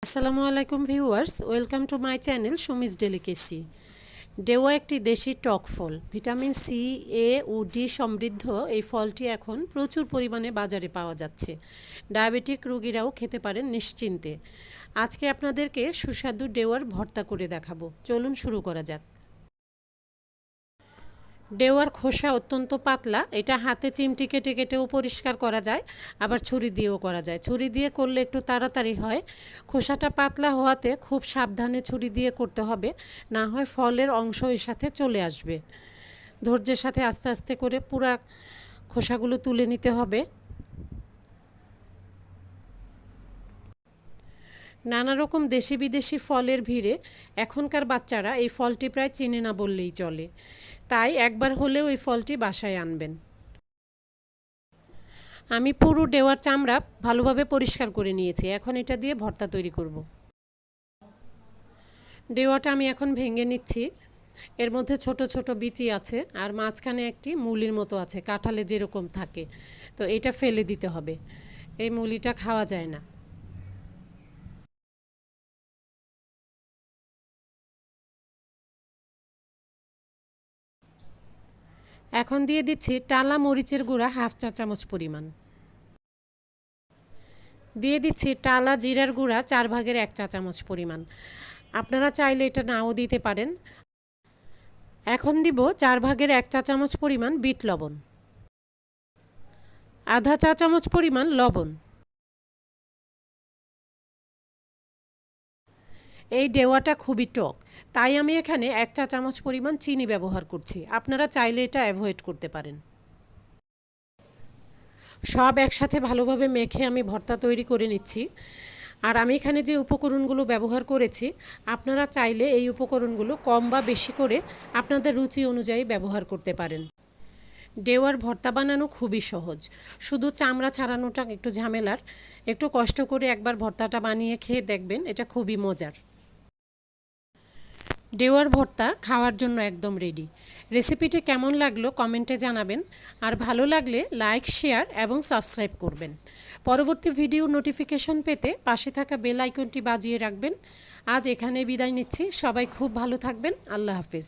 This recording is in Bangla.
আসসালামু আলাইকুম viewers, welcome to my channel Sumi's delicacy. ডেওয়া একটি দেশি টক ফল, ভিটামিন সি, এ ও ডি সমৃদ্ধ এই ফলটি এখন প্রচুর পরিমাণে বাজারে পাওয়া যাচ্ছে। ডায়াবেটিক রোগীরাও খেতে পারেন নিশ্চিন্তে। আজকে আপনাদেরকে সুস্বাদু ডেওয়ার ভর্তা করে দেখাবো। চলুন শুরু করা যাক। ডেওয়ার খোসা অত্যন্ত পাতলা, এটা হাতে চিমটি কেটে কেটেও পরিষ্কার করা যায়, আবার ছুরি দিয়েও করা যায়। ছুরি দিয়ে করলে একটু তাড়াতাড়ি হয়। খোসাটা পাতলা হওয়াতে খুব সাবধানে ছুরি দিয়ে করতে হবে, না হয় ফলের অংশ এর সাথে চলে আসবে। ধৈর্যের সাথে আস্তে আস্তে করে পুরা খোসাগুলো তুলে নিতে হবে। নানা রকম দেশি বিদেশি ফলের ভিড়ে এখনকার বাচ্চারা এই ফলটি প্রায় চেনে না বললেই চলে, তাই একবার হলেও এই ফলটি বাসায় আনবেন। আমি পুরো ডেওয়ার চামড়া ভালোভাবে পরিষ্কার করে নিয়েছি। এখন এটা দিয়ে ভর্তা তৈরি করব। ডেওয়াটা আমি এখন ভেঙে নিচ্ছি। এর মধ্যে ছোট ছোট বিচি আছে, আর মাঝখানে একটি মুলির মতো আছে, কাঁঠালে যেরকম থাকে। তো এটা ফেলে দিতে হবে, এই মুলিটা খাওয়া যায় না। এখন দিয়ে দিচ্ছি টালা মরিচের গুঁড়া হাফ চা চামচ পরিমাণ। দিয়ে দিচ্ছি টালা জিরার গুঁড়া 1/4 চা চামচ পরিমাণ। আপনারা চাইলে এটা নাও দিতে পারেন। এখন দিব 1/4 চা চামচ পরিমাণ বিট লবণ, আধা চা চামচ পরিমাণ লবণ। এই ডেওয়াটা খুবই টক, তাই আমি এখানে 1 চা চামচ পরিমাণ চিনি ব্যবহার করছি। আপনারা চাইলে এটা অ্যাভয়েড করতে পারেন। সব একসাথে ভালোভাবে মেখে আমি ভর্তা তৈরি করে নিচ্ছি। আর আমি এখানে যে উপকরণগুলো ব্যবহার করেছি, আপনারা চাইলে এই উপকরণগুলো কম বা বেশি করে আপনাদের রুচি অনুযায়ী ব্যবহার করতে পারেন। ডেওয়ার ভর্তা বানানো খুবই সহজ, শুধু চামড়া ছাড়ানোটা একটু ঝামেলার। একটু কষ্ট করে একবার ভর্তাটা বানিয়ে খেয়ে দেখবেন, এটা খুবই মজার। ডেওয়ার ভর্তা খাওয়ার জন্য একদম রেডি। রেসিপিটি কেমন লাগলো কমেন্টে জানাবেন, আর ভালো লাগলে লাইক, শেয়ার এবং সাবস্ক্রাইব করবেন। পরবর্তী ভিডিও নোটিফিকেশন পেতে পাশে থাকা বেল আইকনটি বাজিয়ে রাখবেন। আজ এখানে বিদায় নিচ্ছি। সবাই খুব ভালো থাকবেন। আল্লাহ হাফেজ।